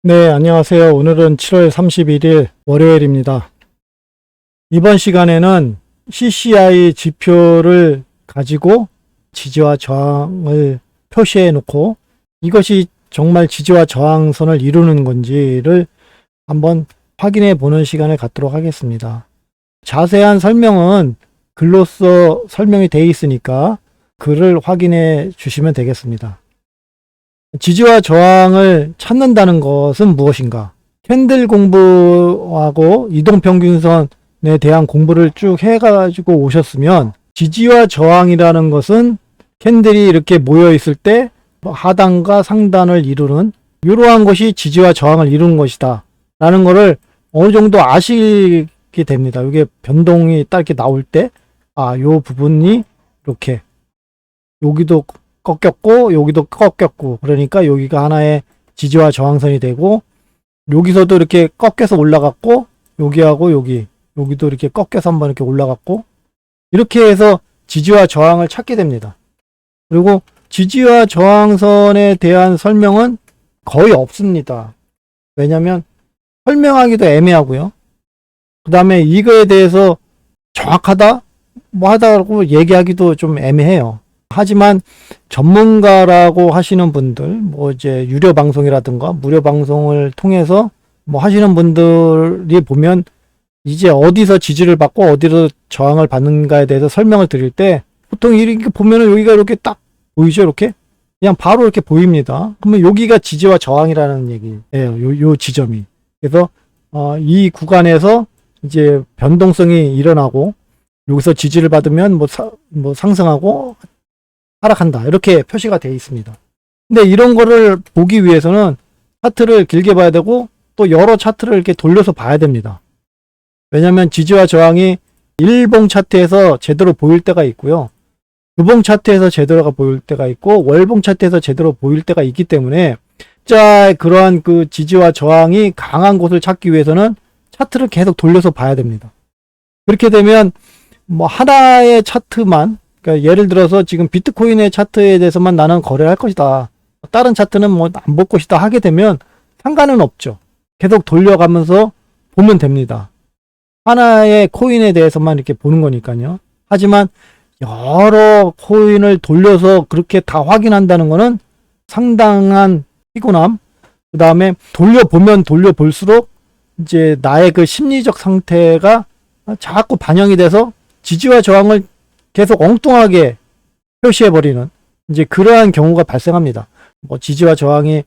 네, 안녕하세요. 오늘은 7월 31일 월요일입니다. 이번 시간에는 CCI 지표를 가지고 지지와 저항을 표시해 놓고 이것이 정말 지지와 저항선을 이루는 건지를 한번 확인해 보는 시간을 갖도록 하겠습니다. 자세한 설명은 글로써 설명이 되어 있으니까 글을 확인해 주시면 되겠습니다. 지지와 저항을 찾는다는 것은 무엇인가? 캔들 공부하고 이동평균선에 대한 공부를 쭉 해가지고 오셨으면 지지와 저항이라는 것은 캔들이 이렇게 모여 있을 때 하단과 상단을 이루는 이러한 것이 지지와 저항을 이루는 것이다 라는 것을 어느 정도 아시게 됩니다. 이게 변동이 딱 이렇게 나올 때 요 부분이 이렇게 여기도 꺾였고 여기도 꺾였고 그러니까 여기가 하나의 지지와 저항선이 되고 여기서도 이렇게 꺾여서 올라갔고 여기하고 여기도 이렇게 꺾여서 한번 이렇게 올라갔고 이렇게 해서 지지와 저항을 찾게 됩니다. 그리고 지지와 저항선에 대한 설명은 거의 없습니다. 왜냐하면 설명하기도 애매하고요. 그 다음에 이거에 대해서 정확하다? 뭐 하다고 얘기하기도 좀 애매해요. 하지만 전문가라고 하시는 분들, 뭐 이제 유료 방송이라든가 무료 방송을 통해서 뭐 하시는 분들이 보면 이제 어디서 지지를 받고 어디서 저항을 받는가에 대해서 설명을 드릴 때 보통 이렇게 보면은 여기가 이렇게 딱 보이죠? 이렇게? 그냥 바로 이렇게 보입니다. 그러면 여기가 지지와 저항이라는 얘기예요. 요 지점이. 그래서 이 구간에서 이제 변동성이 일어나고 여기서 지지를 받으면 뭐 상승하고 하락한다 이렇게 표시가 되어 있습니다. 근데 이런 거를 보기 위해서는 차트를 길게 봐야 되고 또 여러 차트를 이렇게 돌려서 봐야 됩니다. 왜냐하면 지지와 저항이 일봉 차트에서 제대로 보일 때가 있고요. 주봉 차트에서 제대로가 보일 때가 있고 월봉 차트에서 제대로 보일 때가 있기 때문에 진짜 그러한 그 지지와 저항이 강한 곳을 찾기 위해서는 차트를 계속 돌려서 봐야 됩니다. 그렇게 되면 뭐 하나의 차트만, 그러니까 예를 들어서 지금 비트코인의 차트에 대해서만 나는 거래할 것이다, 다른 차트는 뭐 안 볼 것이다 하게 되면 상관은 없죠. 계속 돌려가면서 보면 됩니다. 하나의 코인에 대해서만 이렇게 보는 거니까요. 하지만 여러 코인을 돌려서 그렇게 다 확인한다는 거는 상당한 피곤함, 그 다음에 돌려보면 돌려볼수록 이제 나의 그 심리적 상태가 자꾸 반영이 돼서 지지와 저항을 계속 엉뚱하게 표시해버리는 이제 그러한 경우가 발생합니다. 뭐 지지와 저항이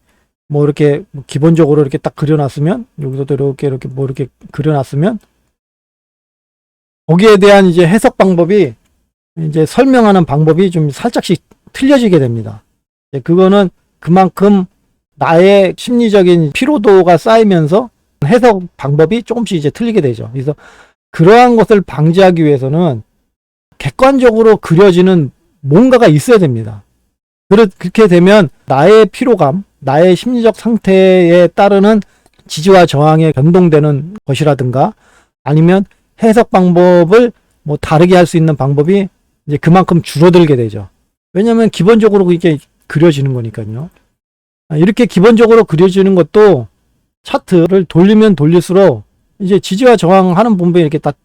뭐 이렇게 기본적으로 이렇게 딱 그려놨으면 여기서도 이렇게 뭐 이렇게 그려놨으면 거기에 대한 이제 해석 방법이 이제 설명하는 방법이 좀 살짝씩 틀려지게 됩니다. 그거는 그만큼 나의 심리적인 피로도가 쌓이면서 해석 방법이 조금씩 이제 틀리게 되죠. 그래서 그러한 것을 방지하기 위해서는 객관적으로 그려지는 뭔가가 있어야 됩니다. 그렇게 되면 나의 피로감, 나의 심리적 상태에 따르는 지지와 저항에 변동되는 것이라든가 아니면 해석 방법을 뭐 다르게 할 수 있는 방법이 이제 그만큼 줄어들게 되죠. 왜냐하면 기본적으로 이게 그려지는 거니까요. 이렇게 기본적으로 그려지는 것도 차트를 돌리면 돌릴수록 이제 지지와 저항하는 분배이 이렇게 딱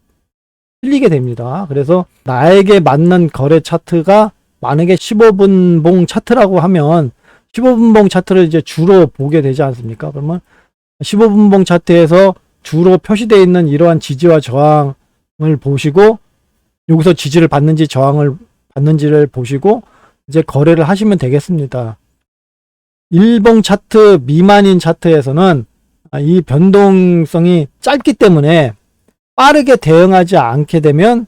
틀리게 됩니다. 그래서 나에게 맞는 거래 차트가 만약에 15분봉 차트라고 하면 15분봉 차트를 이제 주로 보게 되지 않습니까? 그러면 15분봉 차트에서 주로 표시되어 있는 이러한 지지와 저항을 보시고 여기서 지지를 받는지 저항을 받는지를 보시고 이제 거래를 하시면 되겠습니다. 일봉 차트 미만인 차트에서는 이 변동성이 짧기 때문에 빠르게 대응하지 않게 되면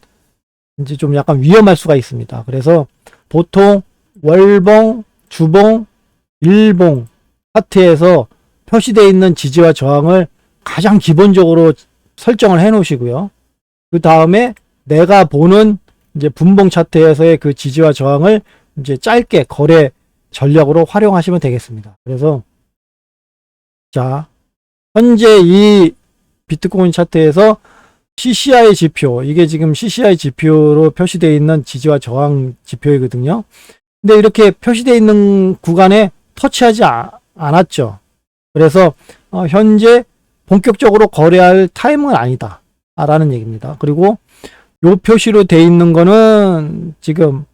이제 좀 약간 위험할 수가 있습니다. 그래서 보통 월봉, 주봉, 일봉 차트에서 표시되어 있는 지지와 저항을 가장 기본적으로 설정을 해 놓으시고요. 그 다음에 내가 보는 이제 분봉 차트에서의 그 지지와 저항을 이제 짧게 거래 전략으로 활용하시면 되겠습니다. 그래서 자, 현재 이 비트코인 차트에서 CCI 지표, 이게 지금 CCI 지표로 표시되어 있는 지지와 저항 지표이거든요. 근데 이렇게 표시되어 있는 구간에 터치하지 않았죠. 그래서 현재 본격적으로 거래할 타이밍은 아니다 라는 얘기입니다. 그리고 요 표시로 돼 있는 거는 지금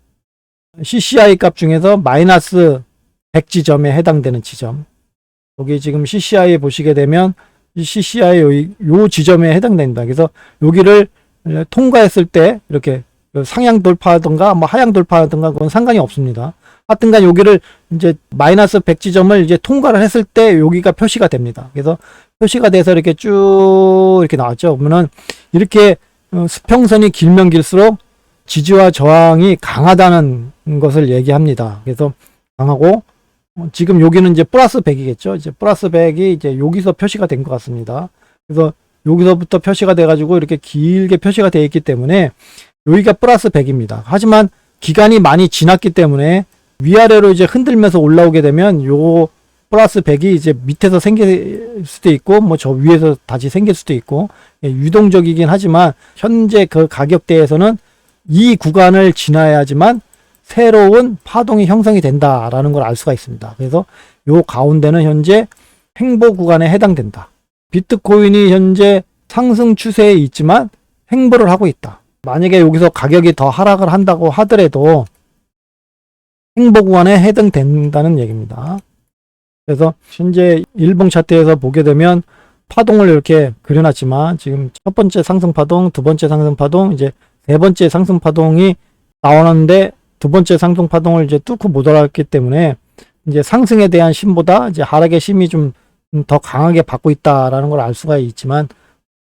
CCI 값 중에서 마이너스 100지점에 해당되는 지점, 여기 지금 CCI 보시게 되면 CCI 요 지점에 해당됩니다. 그래서 여기를 통과했을 때 이렇게 상향 돌파하든가 뭐 하향 돌파하든가 그건 상관이 없습니다. 하여튼간 여기를 이제 마이너스 100지점을 이제 통과를 했을 때 여기가 표시가 됩니다. 그래서 표시가 돼서 이렇게 쭉 이렇게 나왔죠. 그러면은 이렇게 수평선이 길면 길수록 지지와 저항이 강하다는 것을 얘기합니다. 그래서 강하고 지금 여기는 이제 플러스 100이겠죠. 이제 플러스 100이 이제 여기서 표시가 된 것 같습니다. 그래서 여기서부터 표시가 돼가지고 이렇게 길게 표시가 되어 있기 때문에 여기가 플러스 100입니다. 하지만 기간이 많이 지났기 때문에 위아래로 이제 흔들면서 올라오게 되면 요 플러스 100이 이제 밑에서 생길 수도 있고 뭐 저 위에서 다시 생길 수도 있고 유동적이긴 하지만 현재 그 가격대에서는 이 구간을 지나야지만 새로운 파동이 형성이 된다라는 걸 알 수가 있습니다. 그래서 요 가운데는 현재 횡보 구간에 해당된다. 비트코인이 현재 상승 추세에 있지만 횡보를 하고 있다. 만약에 여기서 가격이 더 하락을 한다고 하더라도 횡보 구간에 해당된다는 얘기입니다. 그래서 현재 일봉 차트에서 보게 되면 파동을 이렇게 그려놨지만 지금 첫 번째 상승 파동, 두 번째 상승 파동, 이제 세 번째 상승 파동이 나오는데 두 번째 상승 파동을 이제 뚫고 못 올라왔기 때문에 이제 상승에 대한 심보다 이제 하락의 심이 좀 더 강하게 받고 있다라는 걸 알 수가 있지만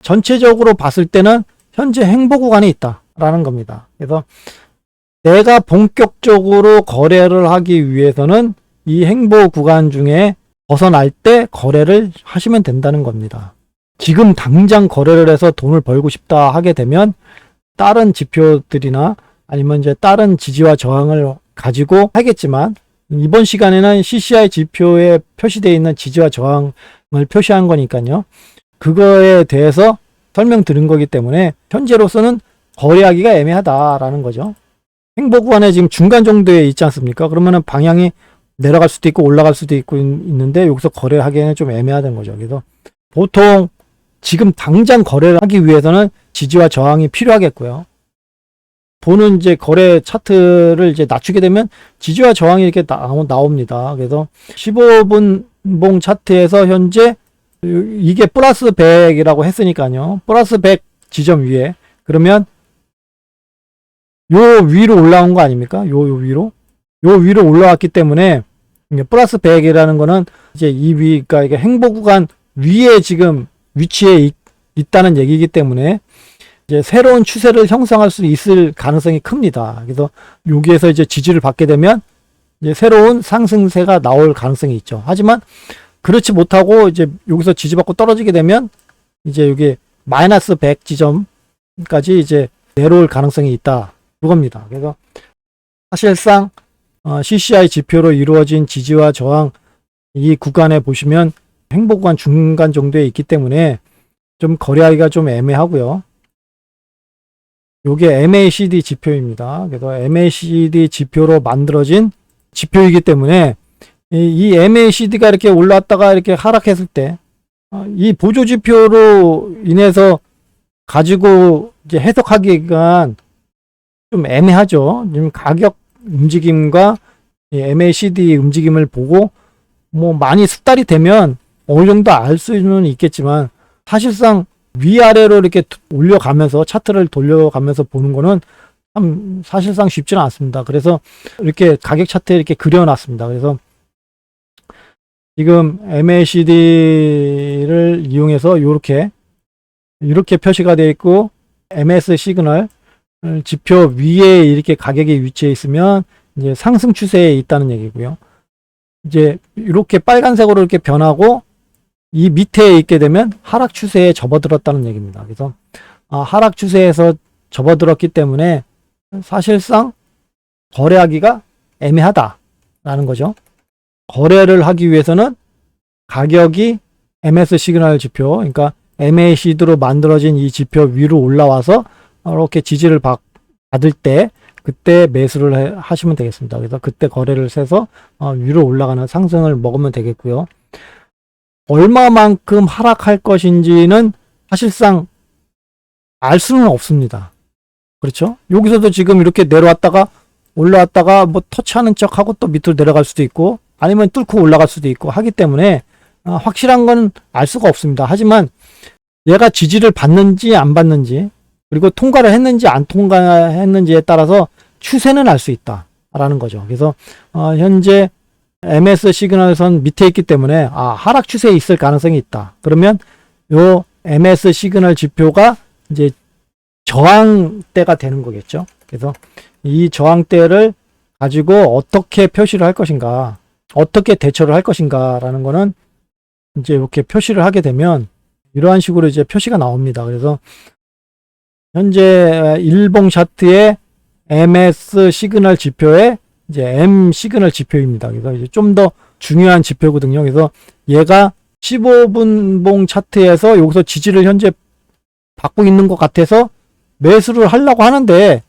전체적으로 봤을 때는 현재 횡보 구간에 있다라는 겁니다. 그래서 내가 본격적으로 거래를 하기 위해서는 이 횡보 구간 중에 벗어날 때 거래를 하시면 된다는 겁니다. 지금 당장 거래를 해서 돈을 벌고 싶다 하게 되면 다른 지표들이나 아니면 이제 다른 지지와 저항을 가지고 하겠지만 이번 시간에는 CCI 지표에 표시되어 있는 지지와 저항을 표시한 거니까요. 그거에 대해서 설명드린 거기 때문에 현재로서는 거래하기가 애매하다라는 거죠. 횡보 구간에 지금 중간 정도에 있지 않습니까? 그러면은 방향이 내려갈 수도 있고 올라갈 수도 있고 있는데 여기서 거래하기에는 좀 애매하다는 거죠. 그래서 보통 지금 당장 거래를 하기 위해서는 지지와 저항이 필요하겠고요. 보는 이제 거래 차트를 이제 낮추게 되면 지지와 저항이 이렇게 나옵니다. 그래서 15분봉 차트에서 현재 이게 플러스 100이라고 했으니까요. 플러스 100 지점 위에 그러면 요 위로 올라온 거 아닙니까? 요 위로 올라왔기 때문에 플러스 100이라는 거는 이제 이 위가 이게 횡보 구간 위에 지금 위치해 있다는 얘기이기 때문에 이제 새로운 추세를 형성할 수 있을 가능성이 큽니다. 그래서 여기에서 이제 지지를 받게 되면 이제 새로운 상승세가 나올 가능성이 있죠. 하지만 그렇지 못하고 이제 여기서 지지받고 떨어지게 되면 이제 여기 마이너스 100 지점까지 이제 내려올 가능성이 있다. 그겁니다. 그래서 사실상 CCI 지표로 이루어진 지지와 저항 이 구간에 보시면 횡보 구간 중간 정도에 있기 때문에 좀 거래하기가 좀 애매하고요. 요게 MACD 지표입니다. 그래서 MACD 지표로 만들어진 지표이기 때문에 이 MACD가 이렇게 올랐다가 이렇게 하락했을 때 이 보조 지표로 인해서 가지고 이제 해석하기가 좀 애매하죠. 지금 가격 움직임과 MACD 움직임을 보고 뭐 많이 숙달이 되면 어느 정도 알 수는 있겠지만 사실상 위아래로 이렇게 올려가면서 차트를 돌려가면서 보는 거는 참 사실상 쉽지는 않습니다. 그래서 이렇게 가격 차트에 이렇게 그려놨습니다. 그래서 지금 MACD를 이용해서 이렇게 표시가 되어 있고 MS 시그널 지표 위에 이렇게 가격이 위치해 있으면 이제 상승 추세에 있다는 얘기고요. 이제 이렇게 빨간색으로 이렇게 변하고 이 밑에 있게 되면 하락 추세에 접어들었다는 얘기입니다. 그래서 하락 추세에서 접어들었기 때문에 사실상 거래하기가 애매하다라는 거죠. 거래를 하기 위해서는 가격이 MS 시그널 지표, 그러니까 MACD로 만들어진 이 지표 위로 올라와서 이렇게 지지를 받을 때 그때 매수를 하시면 되겠습니다. 그래서 그때 거래를 세서 위로 올라가는 상승을 먹으면 되겠고요. 얼마만큼 하락할 것인지는 사실상 알 수는 없습니다. 그렇죠? 여기서도 지금 이렇게 내려왔다가 올라왔다가 뭐 터치하는 척하고 또 밑으로 내려갈 수도 있고 아니면 뚫고 올라갈 수도 있고 하기 때문에 확실한 건 알 수가 없습니다. 하지만 얘가 지지를 받는지 안 받는지 그리고 통과를 했는지 안 통과했는지에 따라서 추세는 알 수 있다라는 거죠. 그래서 현재 MS 시그널선 밑에 있기 때문에 하락 추세에 있을 가능성이 있다. 그러면 요 MS 시그널 지표가 이제 저항대가 되는 거겠죠. 그래서 이 저항대를 가지고 어떻게 표시를 할 것인가, 어떻게 대처를 할 것인가라는 거는 이제 이렇게 표시를 하게 되면 이러한 식으로 이제 표시가 나옵니다. 그래서 현재 일봉 차트의 MS 시그널 지표의 이제 M 시그널 지표입니다. 그래서 이제 좀 더 중요한 지표거든요. 그래서 얘가 15분봉 차트에서 여기서 지지를 현재 받고 있는 것 같아서 매수를 하려고 하는데,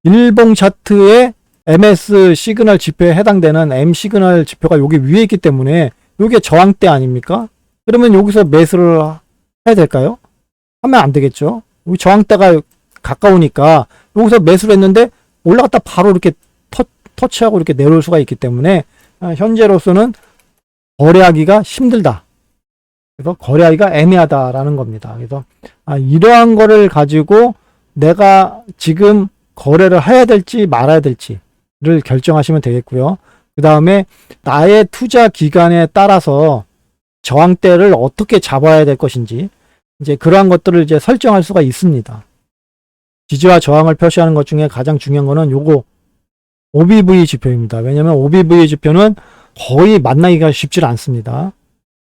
일봉 차트의 MS 시그널 지표에 해당되는 M 시그널 지표가 여기 위에 있기 때문에 이게 저항대 아닙니까? 그러면 여기서 매수를 해야 될까요? 하면 안 되겠죠. 여기 저항대가 가까우니까 여기서 매수를 했는데 올라갔다 바로 이렇게 터치하고 이렇게 내려올 수가 있기 때문에 현재로서는 거래하기가 힘들다. 그래서 거래하기가 애매하다라는 겁니다. 그래서 이러한 거를 가지고 내가 지금 거래를 해야 될지 말아야 될지를 결정하시면 되겠고요. 그 다음에 나의 투자 기간에 따라서 저항대를 어떻게 잡아야 될 것인지 이제 그러한 것들을 이제 설정할 수가 있습니다. 지지와 저항을 표시하는 것 중에 가장 중요한 거는 요거 OBV 지표입니다. 왜냐하면 OBV 지표는 거의 만나기가 쉽지 않습니다.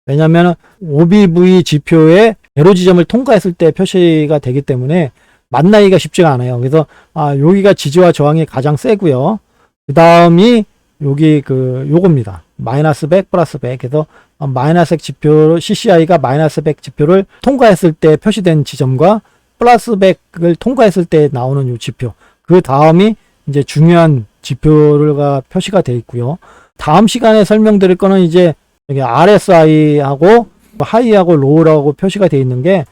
왜냐하면 OBV 지표의 제로 지점을 통과했을 때 표시가 되기 때문에 만나기가 쉽지가 않아요. 그래서 여기가 지지와 저항이 가장 세고요. 그 다음이 여기 요겁니다. 마이너스 100 플러스 100. 그래서 마이너스 100 지표 CCI가 마이너스 100 지표를 통과했을 때 표시된 지점과 플러스 100을 통과했을 때 나오는 요 지표. 그 다음이 이제 중요한 지표가 표시가 되어 있고요. 다음 시간에 설명드릴 거는 이제 여기 RSI하고 하이하고 로우라고 표시가 되어 있는 게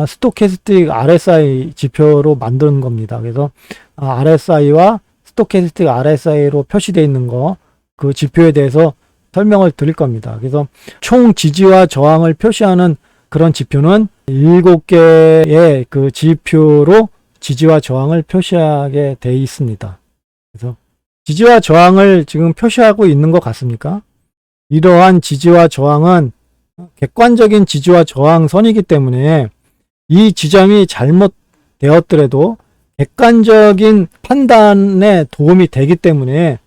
스토캐스틱 RSI 지표로 만드는 겁니다. 그래서 RSI와 스토캐스틱 RSI로 표시되어 있는 거, 그 지표에 대해서 설명을 드릴 겁니다. 그래서 총 지지와 저항을 표시하는 그런 지표는 7개의 그 지표로 지지와 저항을 표시하게 되어 있습니다. 그래서 지지와 저항을 지금 표시하고 있는 것 같습니까? 이러한 지지와 저항은 객관적인 지지와 저항선이기 때문에 이 지점이 잘못되었더라도 객관적인 판단에 도움이 되기 때문에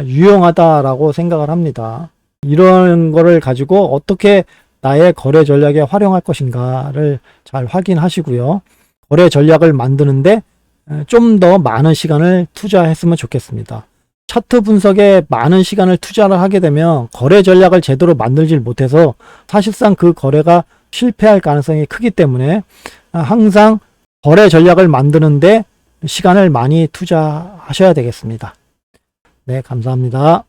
유용하다라고 생각을 합니다. 이런 거를 가지고 어떻게 나의 거래 전략에 활용할 것인가를 잘 확인하시고요. 거래 전략을 만드는데 좀 더 많은 시간을 투자했으면 좋겠습니다. 차트 분석에 많은 시간을 투자를 하게 되면 거래 전략을 제대로 만들질 못해서 사실상 그 거래가 실패할 가능성이 크기 때문에 항상 거래 전략을 만드는데 시간을 많이 투자하셔야 되겠습니다. 네, 감사합니다.